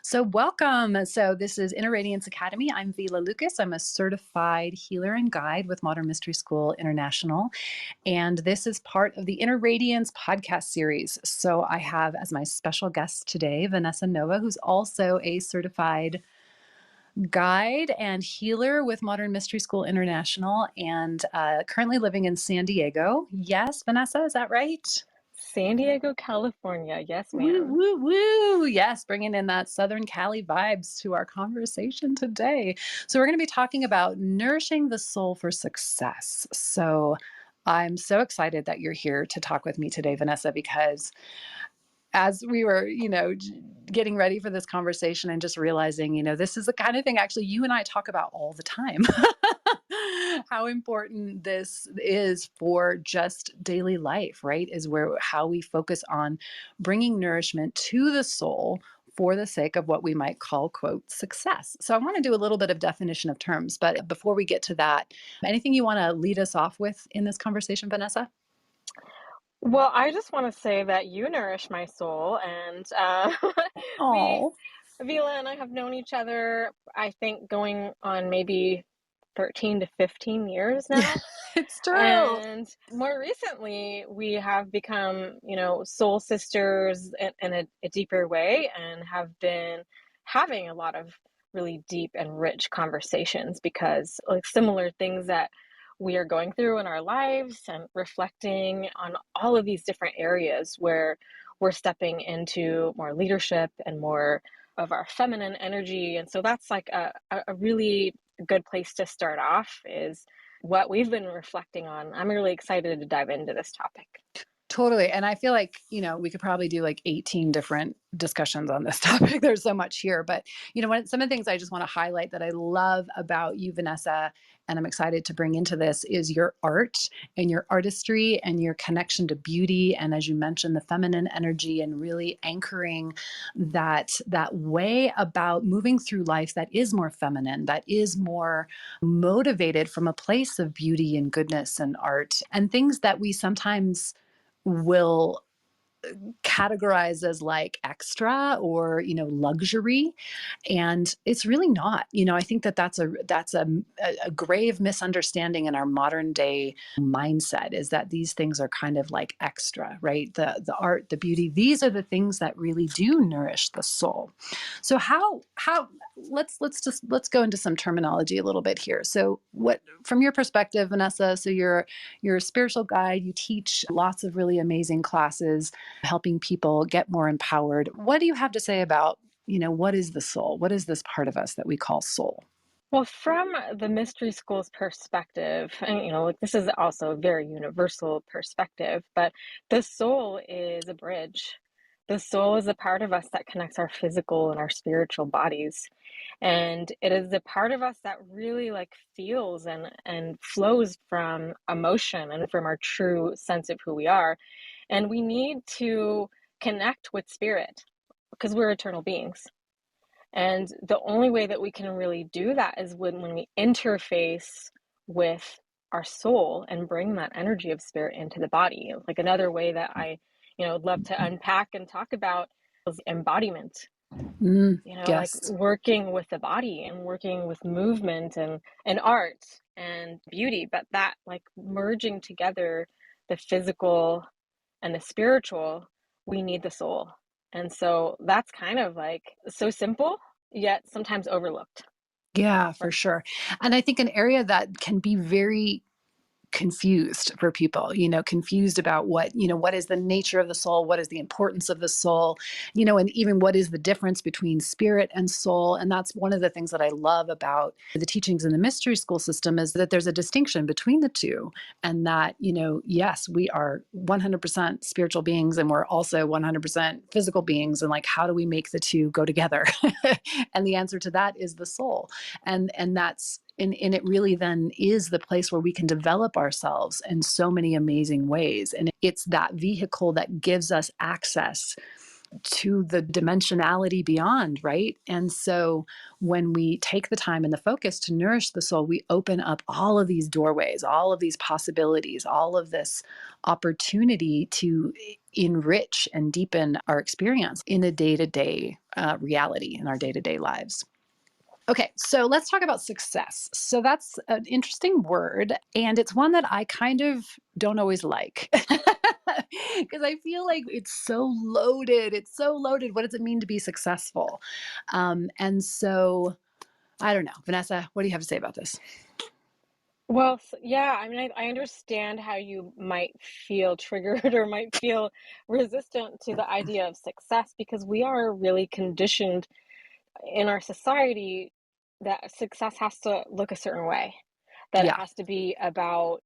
So, welcome. So, this is Inner Radiance Academy. I'm Vila Lucas. I'm a certified healer and guide with Modern Mystery School International. And this is part of the Inner Radiance podcast series. So, I have as my special guest today Vanessa Nova, who's also a certified guide and healer with Modern Mystery School International and currently living in San Diego. Yes, Vanessa, is that right? San Diego, California. Yes, Woo, ma'am. woo, woo. Yes, bringing in that Southern Cali vibes to our conversation today. So, we're going to be talking about nourishing the soul for success. So, I'm so excited that you're here to talk with me today, Vanessa, because as we were, getting ready for this conversation and just realizing, this is the kind of thing actually you and I talk about all the time. How important this is for just daily life, right? Is where how we focus on bringing nourishment to the soul for the sake of what we might call, quote, success. So I want to do a little bit of definition of terms, but before we get to that, anything you want to lead us off with in this conversation, Vanessa? Well, I just want to say that you nourish my soul, and we, Oh, Vila and I have known each other, I think, going on maybe 13 to 15 years now. it's true. And more recently, we have become, soul sisters in a deeper way and have been having a lot of really deep and rich conversations because, like, similar things that we are going through in our lives and reflecting on all of these different areas where we're stepping into more leadership and more of our feminine energy. And so that's like a really good place to start off is what we've been reflecting on. I'm really excited to dive into this topic. Totally. And I feel like, we could probably do like 18 different discussions on this topic. There's so much here. But, some of the things I just want to highlight that I love about you, Vanessa, and I'm excited to bring into this is your art and your artistry and your connection to beauty. And as you mentioned, the feminine energy and really anchoring that way about moving through life that is more feminine, that is more motivated from a place of beauty and goodness and art and things that we sometimes will categorized as like extra or luxury, and it's really not. I think that's a grave misunderstanding in our modern day mindset, is that these things are kind of like extra, right? The art, the beauty, these are the things that really do nourish the soul. So how let's go into some terminology a little bit here. So what, from your perspective, Vanessa, so you're a spiritual guide, you teach lots of really amazing classes helping people get more empowered. What do you have to say about, what is the soul? What is this part of us that we call soul? Well, from the mystery school's perspective, and like this is also a very universal perspective, but the soul is a bridge. The soul is a part of us that connects our physical and our spiritual bodies. And it is a part of us that really like feels and flows from emotion and from our true sense of who we are. And we need to connect with spirit because we're eternal beings. And the only way that we can really do that is when we interface with our soul and bring that energy of spirit into the body. Like another way that I, would love to unpack and talk about is embodiment. Like Yes. working with the body and working with movement and art and beauty, but that like merging together the physical and the spiritual, we need the soul. And so that's kind of like so simple, yet sometimes overlooked. Yeah, for sure. And I think an area that can be very confused for people, confused about what is the nature of the soul, what is the importance of the soul, and even what is the difference between spirit and soul. And that's one of the things that I love about the teachings in the mystery school system, is that there's a distinction between the two. And that, yes, we are 100% spiritual beings and we're also 100% physical beings. And like, how do we make the two go together? And the answer to that is the soul. And that's and it really then is the place where we can develop ourselves in so many amazing ways. And it's that vehicle that gives us access to the dimensionality beyond, right? And so when we take the time and the focus to nourish the soul, we open up all of these doorways, all of these possibilities, all of this opportunity to enrich and deepen our experience in a day to day reality in our day to day lives. Okay, so let's talk about success. So that's an interesting word, and it's one that I kind of don't always like because I feel like it's so loaded. It's so loaded. What does it mean to be successful? And so I don't know. Vanessa, what do you have to say about this? Well, yeah, I mean, I understand how you might feel triggered or might feel resistant to the idea of success because we are really conditioned in our society that success has to look a certain way, that it Yeah, has to be about,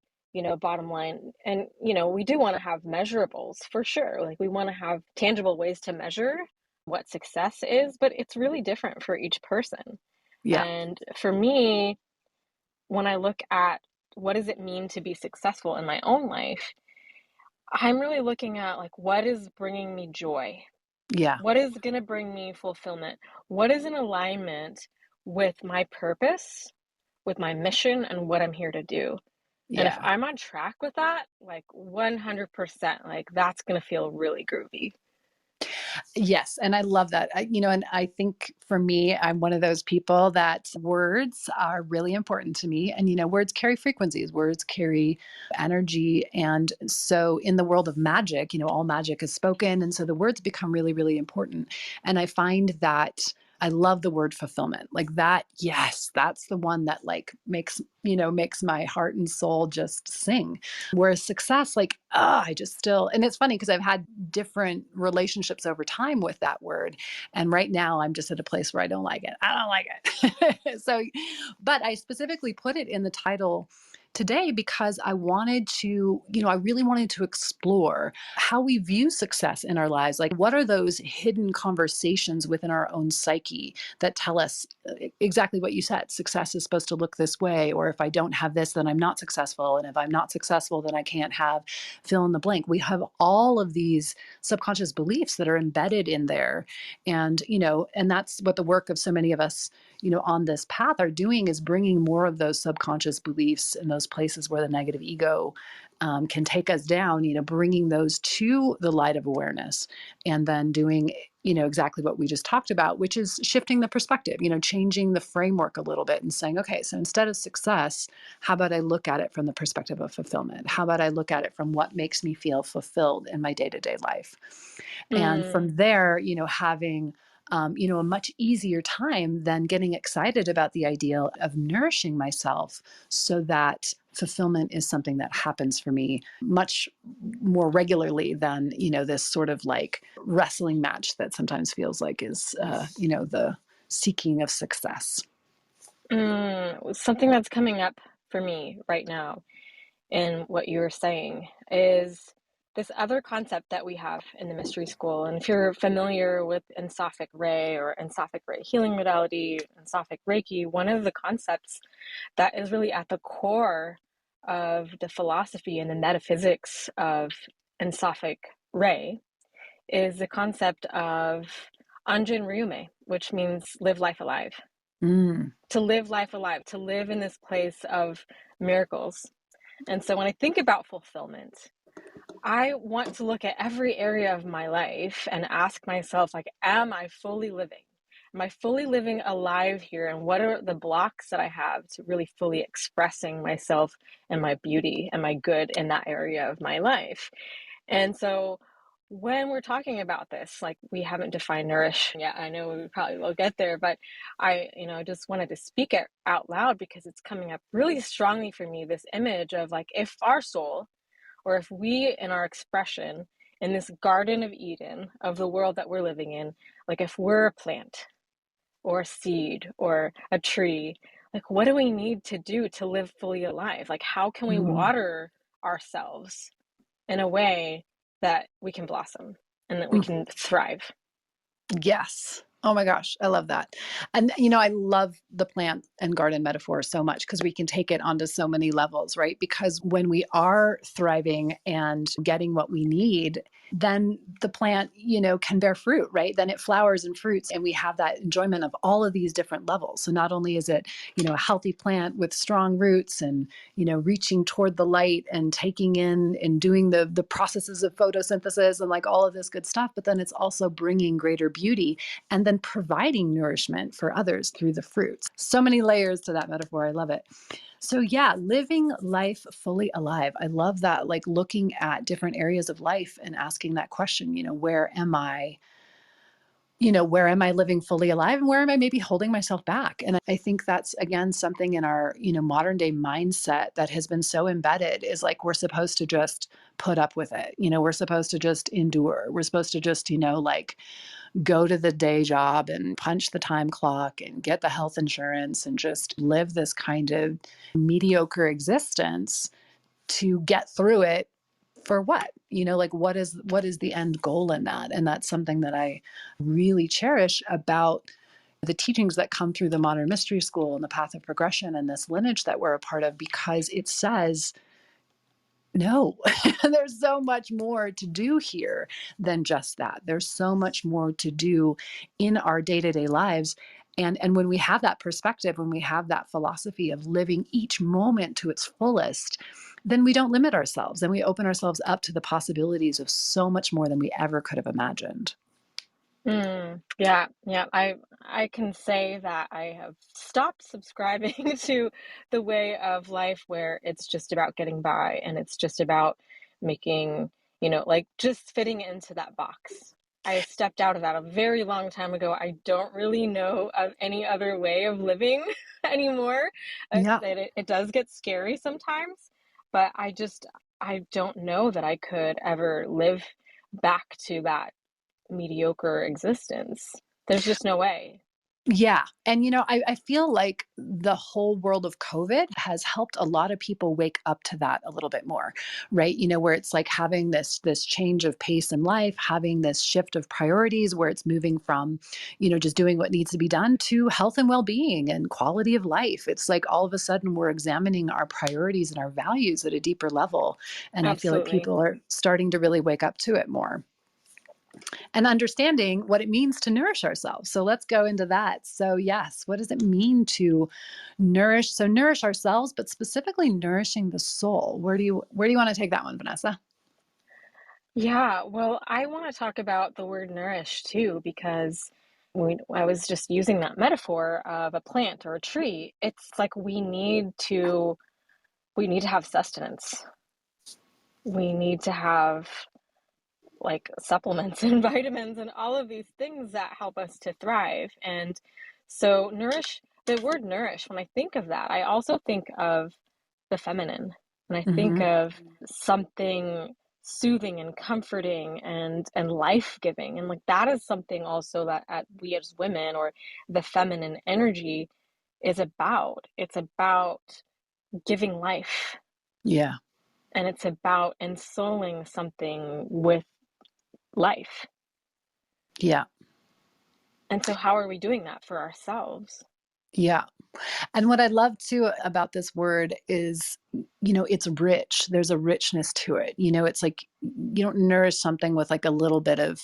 bottom line. And, we do want to have measurables for sure. Like we want to have tangible ways to measure what success is, but it's really different for each person. yeah, And for me, when I look at what does it mean to be successful in my own life, I'm really looking at like what is bringing me joy? yeah, What is going to bring me fulfillment? What is in alignment with my purpose, with my mission and what I'm here to do? And if yeah. I'm on track with that, like 100%, like that's going to feel really groovy. Yes, and I love that. And I think for me, I'm one of those people that words are really important to me. And words carry frequencies, words carry energy. And so in the world of magic, all magic is spoken. And so the words become really, really important. And I find that I love the word fulfillment. Like that, yes, that's the one that like makes my heart and soul just sing. Whereas success, like, I just still, and it's funny because I've had different relationships over time with that word. And right now I'm just at a place where I don't like it. I don't like it. So, but I specifically put it in the title today because I wanted to, I really wanted to explore how we view success in our lives. Like, what are those hidden conversations within our own psyche that tell us exactly what you said? Success is supposed to look this way, or if I don't have this, then I'm not successful. And if I'm not successful, then I can't have fill in the blank. We have all of these subconscious beliefs that are embedded in there. And that's what the work of so many of us, on this path are doing, is bringing more of those subconscious beliefs in those places where the negative ego can take us down, bringing those to the light of awareness and then doing, exactly what we just talked about, which is shifting the perspective, changing the framework a little bit and saying, okay, so instead of success, how about I look at it from the perspective of fulfillment? How about I look at it from what makes me feel fulfilled in my day to day life? And Mm, from there, having a much easier time than getting excited about the idea of nourishing myself so that fulfillment is something that happens for me much more regularly than, this sort of like wrestling match that sometimes feels like is, the seeking of success. something that's coming up for me right now in what you were saying is this other concept that we have in the mystery school. And if you're familiar with Ensophic Ray or Ensophic Ray healing modality, Ensophic Reiki, one of the concepts that is really at the core of the philosophy and the metaphysics of Ensophic Ray is the concept of Anjin Ryume, which means live life alive. Mm, To live life alive, to live in this place of miracles. And so when I think about fulfillment, I want to look at every area of my life and ask myself, like, am I fully living? Am I fully living alive here? And what are the blocks that I have to really fully expressing myself and my beauty and my good in that area of my life? And so when we're talking about this, like we haven't defined nourish yet. I know we probably will get there, but just wanted to speak it out loud because it's coming up really strongly for me, this image of like if our soul or if we in our expression in this garden of Eden of the world that we're living in, like if we're a plant or a seed or a tree, like what do we need to do to live fully alive? Like how can we mm, water ourselves in a way that we can blossom and that we mm. can thrive? Yes. Oh my gosh, I love that. And, I love the plant and garden metaphor so much because we can take it onto so many levels, right? Because when we are thriving and getting what we need, then the plant, can bear fruit, right? Then it flowers and fruits, and we have that enjoyment of all of these different levels. So not only is it, a healthy plant with strong roots and, reaching toward the light and taking in and doing the processes of photosynthesis and like all of this good stuff, but then it's also bringing greater beauty and then providing nourishment for others through the fruits. So many layers to that metaphor. I love it. So, yeah, living life fully alive. I love that, like looking at different areas of life and asking that question, where am I? Where am I living fully alive and where am I maybe holding myself back? And I think that's again something in our, modern day mindset that has been so embedded is like we're supposed to just put up with it. We're supposed to just endure. We're supposed to just, like go to the day job and punch the time clock and get the health insurance and just live this kind of mediocre existence to get through it for what? Like what is the end goal in that? And that's something that I really cherish about the teachings that come through the modern mystery school and the path of progression and this lineage that we're a part of because it says no, there's so much more to do here than just that. There's so much more to do in our day-to-day lives. And when we have that perspective, when we have that philosophy of living each moment to its fullest, then we don't limit ourselves and we open ourselves up to the possibilities of so much more than we ever could have imagined. Yeah, yeah. I can say that I have stopped subscribing to the way of life where it's just about getting by and it's just about making, like just fitting into that box. I stepped out of that a very long time ago. I don't really know of any other way of living anymore. Yeah. It does get scary sometimes, but I don't know that I could ever live back to that mediocre existence. There's just no way. Yeah. And, I feel like the whole world of COVID has helped a lot of people wake up to that a little bit more, right? Where it's like having this change of pace in life, having this shift of priorities where it's moving from, just doing what needs to be done to health and well-being and quality of life. It's like all of a sudden we're examining our priorities and our values at a deeper level. And I feel like Absolutely. people are starting to really wake up to it more and understanding what it means to nourish ourselves. So let's go into that. So, yes, what does it mean to nourish? So, nourish ourselves, but specifically nourishing the soul. Where do you want to take that one, Vanessa? Yeah, well, I want to talk about the word nourish too, because I was just using that metaphor of a plant or a tree. It's like we need to have sustenance. We need to have like supplements and vitamins and all of these things that help us to thrive. And so the word nourish, when I think of that, I also think of the feminine. And I think Hmm. of something soothing and comforting and life-giving. And like that is something also that we as women or the feminine energy is about. It's about giving life Yeah. and it's about ensouling something with life. Yeah. And so how are we doing that for ourselves? Yeah. And what I love too about this word is, it's rich. There's a richness to it. It's like you don't nourish something with like a little bit of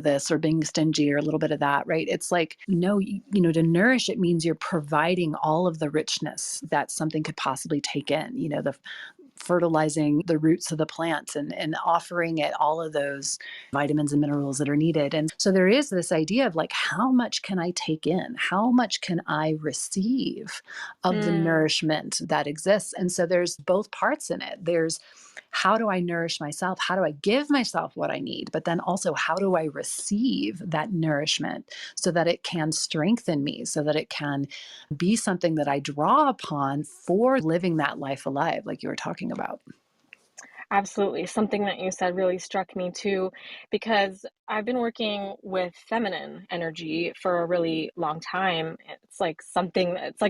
this or being stingy or a little bit of that, right? It's like, no, to nourish it means you're providing all of the richness that something could possibly take in, the fertilizing the roots of the plants and offering it all of those vitamins and minerals that are needed. And so there is this idea of like, how much can I take in? How much can I receive of the Mm, nourishment that exists? And so there's both parts in it. There's how do I nourish myself? How do I give myself what I need? But then also, how do I receive that nourishment so that it can strengthen me, so that it can be something that I draw upon for living that life alive, like you were talking about? absolutely. Something that you said really struck me too, because I've been working with feminine energy for a really long time. It's like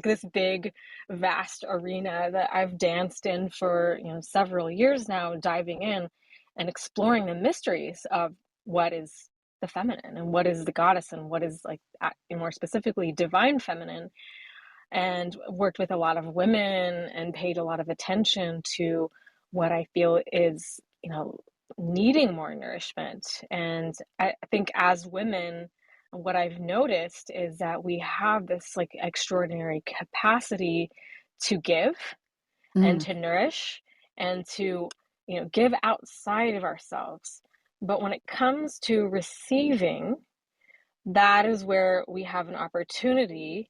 this big, vast arena that I've danced in for, several years now, diving in and exploring the mysteries of what is the feminine and what is the goddess and what is like more specifically divine feminine, and worked with a lot of women and paid a lot of attention to what I feel is, needing more nourishment. And I think as women, what I've noticed is that we have this like extraordinary capacity to give and Mm, to nourish and to, give outside of ourselves. But when it comes to receiving, that is where we have an opportunity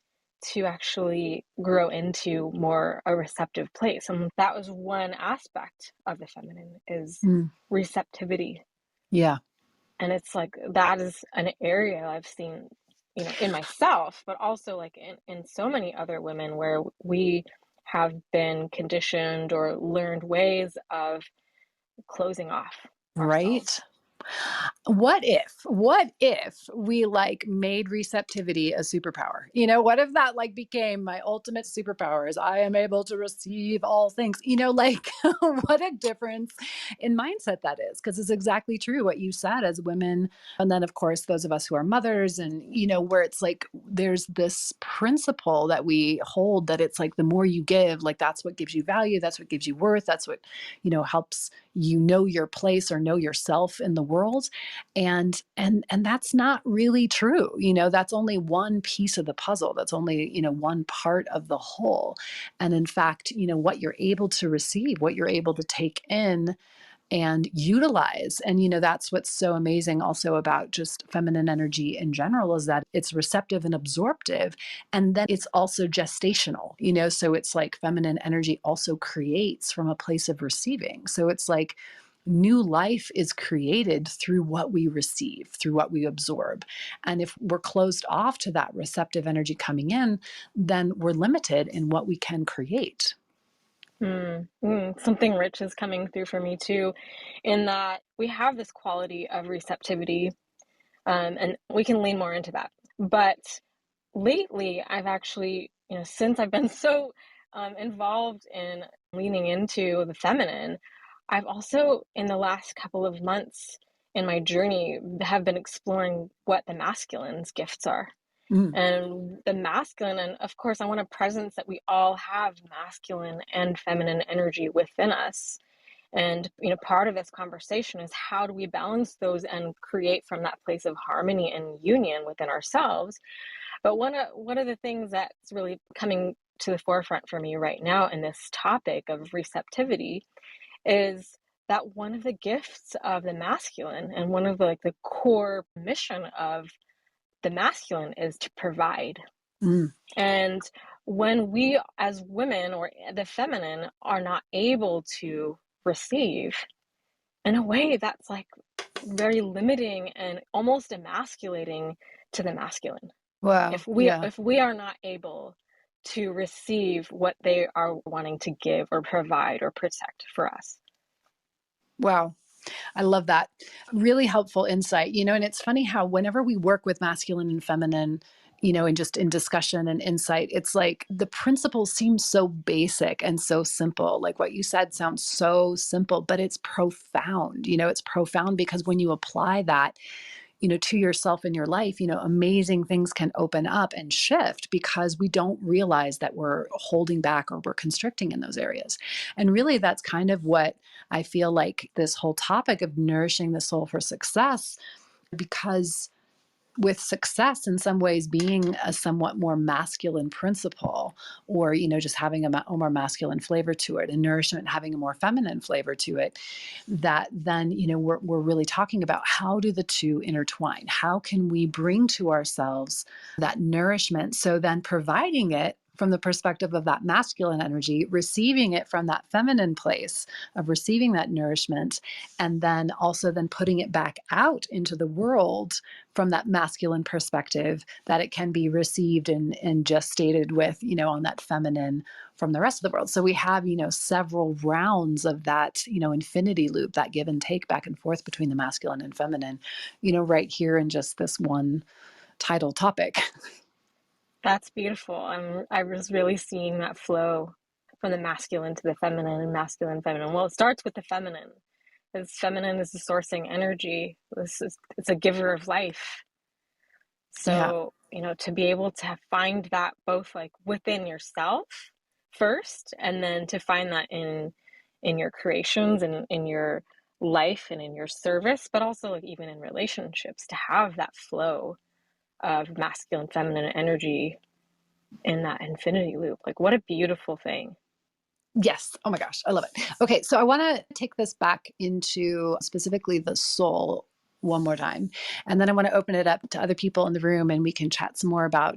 to actually grow into more a receptive place. And that was one aspect of the feminine is mm, receptivity. yeah. And it's like that is an area I've seen, in myself, but also like in so many other women where we have been conditioned or learned ways of closing off Right. ourselves. What if we like made receptivity a superpower? What if that like became my ultimate superpower is I am able to receive all things? Like what a difference in mindset that is, because it's exactly true what you said as women. And then of course those of us who are mothers, and where it's like there's this principle that we hold that it's like the more you give, like that's what gives you value, that's what gives you worth, that's what helps know your place or know yourself in the world. And that's not really true. That's only one piece of the puzzle, that's only one part of the whole. And in fact, what you're able to receive, what you're able to take in and utilize. And that's what's so amazing also about just feminine energy in general, is that it's receptive and absorptive, and then it's also gestational. So it's like feminine energy also creates from a place of receiving. So it's like new life is created through what we receive, through what we absorb. And if we're closed off to that receptive energy coming in, then we're limited in what we can create. Something rich is coming through for me too, in that we have this quality of receptivity, and we can lean more into that. But lately, I've actually, since I've been so involved in leaning into the feminine, I've also, in the last couple of months in my journey, have been exploring what the masculine's gifts are. Mm, And the masculine, and of course, I want a presence that we all have masculine and feminine energy within us. And, part of this conversation is how do we balance those and create from that place of harmony and union within ourselves. But one of the things that's really coming to the forefront for me right now in this topic of receptivity is that one of the gifts of the masculine and one of the like the core mission of the masculine is to provide. mm. And when we as women or the feminine are not able to receive, in a way that's like very limiting and almost emasculating to the masculine. Wow. Yeah. If we are not able to receive what they are wanting to give or provide or protect for us. Wow. I love that. Really helpful insight. And it's funny how whenever we work with masculine and feminine, and just in discussion and insight, it's like the principles seem so basic and so simple. Like what you said sounds so simple, but it's profound. It's profound because when you apply that, to yourself in your life, amazing things can open up and shift because we don't realize that we're holding back or we're constricting in those areas. And really, that's kind of what I feel like this whole topic of nourishing the soul for success, because with success in some ways being a somewhat more masculine principle, or just having a more masculine flavor to it, and nourishment having a more feminine flavor to it, that then we're really talking about how do the two intertwine, how can we bring to ourselves that nourishment, so then providing it from the perspective of that masculine energy, receiving it from that feminine place of receiving that nourishment, and then also then putting it back out into the world from that masculine perspective, that it can be received and gestated with, on that feminine from the rest of the world. So we have, several rounds of that, infinity loop, that give and take back and forth between the masculine and feminine, right here in just this one title topic. That's beautiful. I was really seeing that flow from the masculine to the feminine and masculine, feminine. Well, it starts with the feminine as feminine is the sourcing energy. It's a giver of life. Yeah. So, to be able to find that both like within yourself first, and then to find that in your creations and in your life and in your service, but also like even in relationships, to have that flow of masculine, feminine energy in that infinity loop. Like, what a beautiful thing. Yes. Oh my gosh, I love it. Okay, so I want to take this back into specifically the soul one more time. And then I want to open it up to other people in the room and we can chat some more about,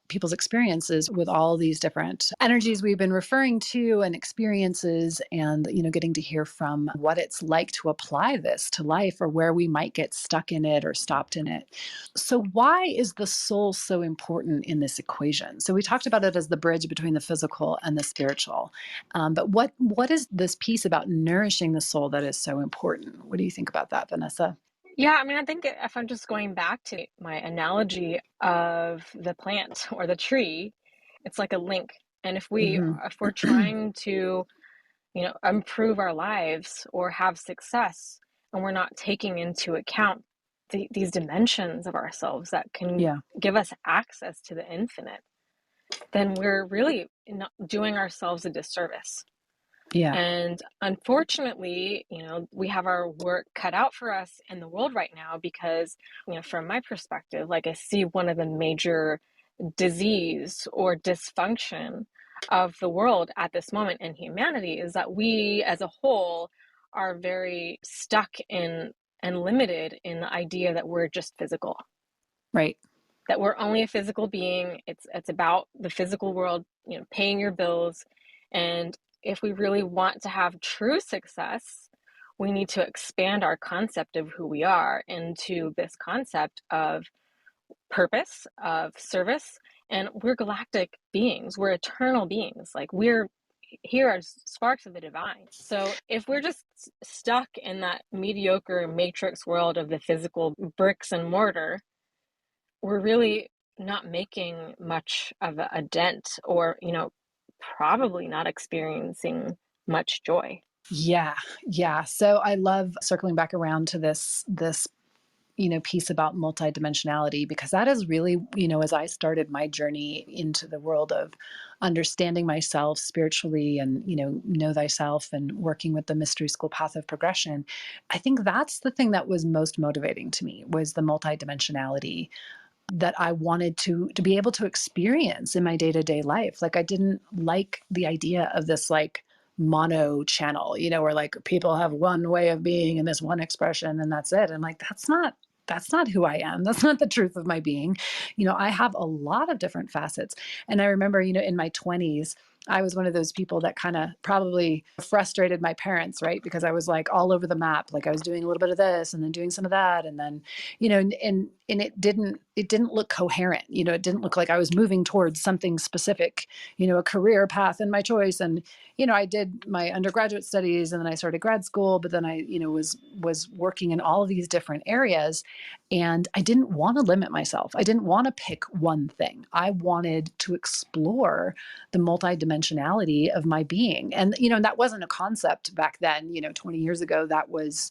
people's experiences with all these different energies we've been referring to and experiences and, getting to hear from what it's like to apply this to life or where we might get stuck in it or stopped in it. So why is the soul so important in this equation? So we talked about it as the bridge between the physical and the spiritual. But what is this piece about nourishing the soul that is so important? What do you think about that, Vanessa? Yeah, I mean, I think if I'm just going back to my analogy of the plant or the tree, it's like a link. And Hmm. if we're trying to, improve our lives or have success, and we're not taking into account these dimensions of ourselves that can Yeah, give us access to the infinite, then we're really not doing ourselves a disservice. yeah, And unfortunately, we have our work cut out for us in the world right now because, from my perspective, like I see one of the major disease or dysfunction of the world at this moment in humanity is that we as a whole are very stuck in and limited in the idea that we're just physical, right. that we're only a physical being. It's about the physical world, paying your bills. And if we really want to have true success, we need to expand our concept of who we are into this concept of purpose, of service. And we're galactic beings, we're eternal beings. Like, we're here as sparks of the divine. So if we're just stuck in that mediocre matrix world of the physical bricks and mortar, we're really not making much of a dent, or probably not experiencing much joy. Yeah, yeah. So I love circling back around to this piece about multidimensionality because that is really, as I started my journey into the world of understanding myself spiritually and, know thyself and working with the mystery school path of progression, I think that's the thing that was most motivating to me was the multidimensionality that I wanted to be able to experience in my day-to-day life. Like I didn't like the idea of this like mono channel, where like people have one way of being and this one expression and that's it. And like that's not who I am. That's not the truth of my being. I have a lot of different facets. And I remember, in my 20s, I was one of those people that kind of probably frustrated my parents, right? Because I was like all over the map. Like I was doing a little bit of this and then doing some of that. And then, and it didn't look coherent. It didn't look like I was moving towards something specific, a career path in my choice. And, I did my undergraduate studies and then I started grad school, but then I, was working in all of these different areas. And I didn't want to limit myself. I didn't want to pick one thing. I wanted to explore the multidimensionality of my being. And, that wasn't a concept back then, 20 years ago, that was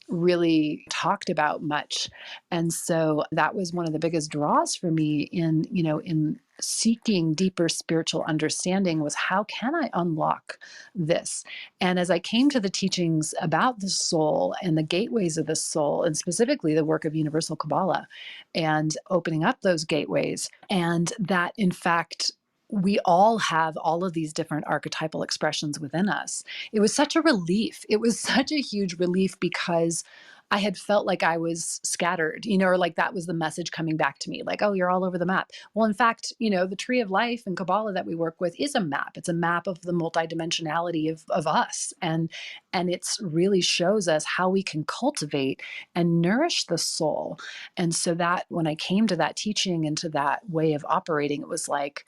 really talked about much. And so that was one of the biggest draws for me in seeking deeper spiritual understanding was how can I unlock this? And as I came to the teachings about the soul and the gateways of the soul, and specifically the work of Universal Kabbalah and opening up those gateways, and that in fact, we all have all of these different archetypal expressions within us. It was such a relief. It was such a huge relief because I had felt like I was scattered, or like that was the message coming back to me, like, oh, you're all over the map. Well, in fact, the tree of life and Kabbalah that we work with is a map. It's a map of the multidimensionality of us. And it's really shows us how we can cultivate and nourish the soul. And so that when I came to that teaching and to that way of operating, it was like,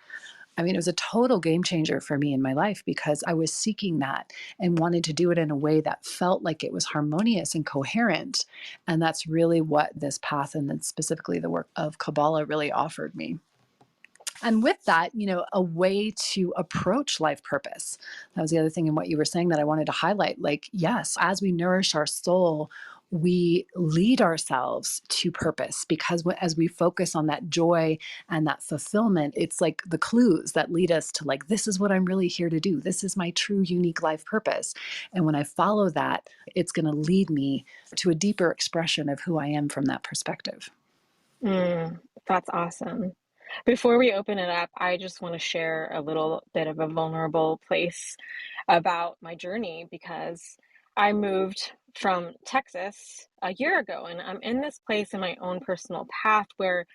it was a total game changer for me in my life because I was seeking that and wanted to do it in a way that felt like it was harmonious and coherent. And that's really what this path and then specifically the work of Kabbalah really offered me. And with that, a way to approach life purpose. That was the other thing in what you were saying that I wanted to highlight. Like, yes, as we nourish our soul, we lead ourselves to purpose, because as we focus on that joy and that fulfillment, it's like the clues that lead us to, like, this is what I'm really here to do. This is my true unique life purpose. And when I follow that, it's going to lead me to a deeper expression of who I am from that perspective. Mm, that's awesome. Before we open it up, I just want to share a little bit of a vulnerable place about my journey because I moved from Texas a year ago, and I'm in this place in my own personal path where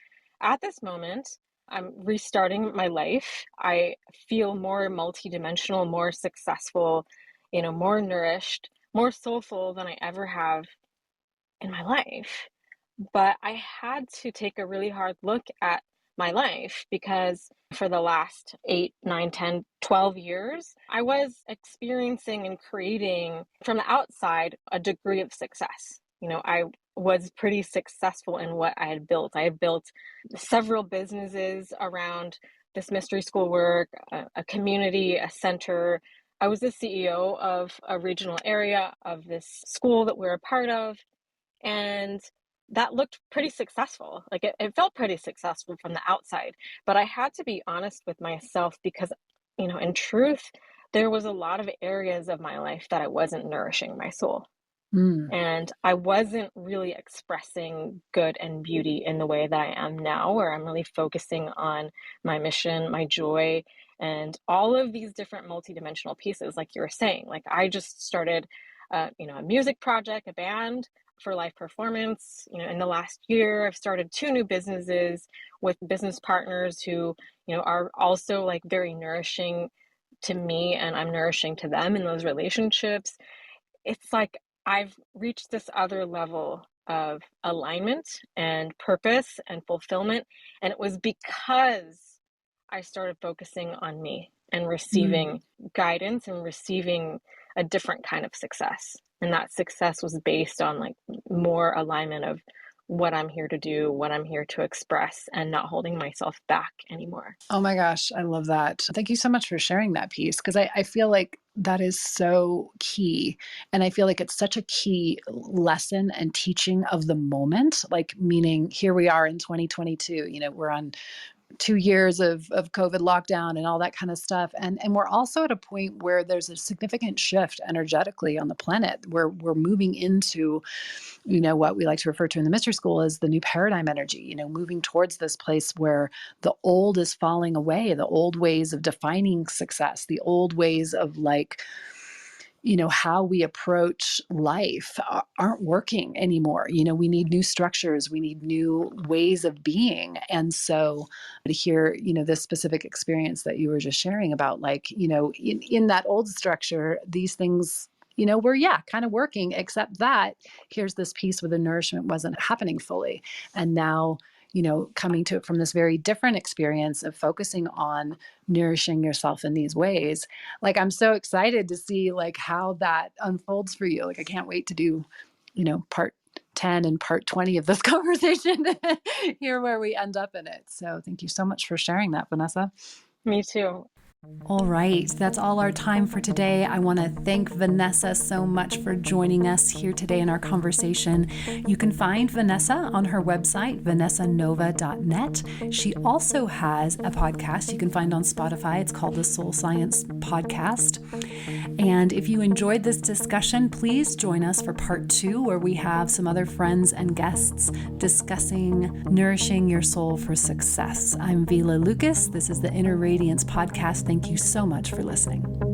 at this moment I'm restarting my life. I feel more multidimensional, more successful, more nourished, more soulful than I ever have in my life. But I had to take a really hard look at my life because for the last 8, 9, 10, 12 years, I was experiencing and creating from the outside a degree of success. I was pretty successful in what I had built. I had built several businesses around this mystery school work, a community, a center. I was the CEO of a regional area of this school that we're a part of. And that looked pretty successful. Like it felt pretty successful from the outside. But I had to be honest with myself because, in truth, there was a lot of areas of my life that I wasn't nourishing my soul. Mm. And I wasn't really expressing good and beauty in the way that I am now, where I'm really focusing on my mission, my joy, and all of these different multidimensional pieces, like you were saying. Like I just started, a music project, a band for live performance. In the last year, I've started 2 new businesses with business partners who, are also like very nourishing to me, and I'm nourishing to them in those relationships. It's like I've reached this other level of alignment and purpose and fulfillment. And it was because I started focusing on me and Mm. receiving guidance and receiving a different kind of success. And that success was based on like more alignment of what I'm here to do, what I'm here to express, and not holding myself back anymore. Oh my gosh, I love that. Thank you so much for sharing that piece, because I feel like that is so key. And I feel like it's such a key lesson and teaching of the moment, like, meaning here we are in 2022, we're on 2 years of COVID lockdown and all that kind of stuff. And we're also at a point where there's a significant shift energetically on the planet, where we're moving into, what we like to refer to in the mystery school as the new paradigm energy, moving towards this place where the old is falling away, the old ways of defining success, the old ways of, like, how we approach life aren't working anymore. We need new structures, we need new ways of being. And so to hear, this specific experience that you were just sharing about, like, in that old structure, these things, were, yeah, kind of working, except that here's this piece where the nourishment wasn't happening fully. And now, coming to it from this very different experience of focusing on nourishing yourself in these ways. Like, I'm so excited to see, like, how that unfolds for you. Like, I can't wait to do, part 10 and part 20 of this conversation, hear where we end up in it. So thank you so much for sharing that, Vanessa. Me too. All right, that's all our time for today. I want to thank Vanessa so much for joining us here today in our conversation. You can find Vanessa on her website, vanessanova.net. She also has a podcast you can find on Spotify. It's called the Soul Science Podcast. And if you enjoyed this discussion, please join us for part 2, where we have some other friends and guests discussing nourishing your soul for success. I'm Vila Lucas. This is the Inner Radiance Podcast. Thank you so much for listening.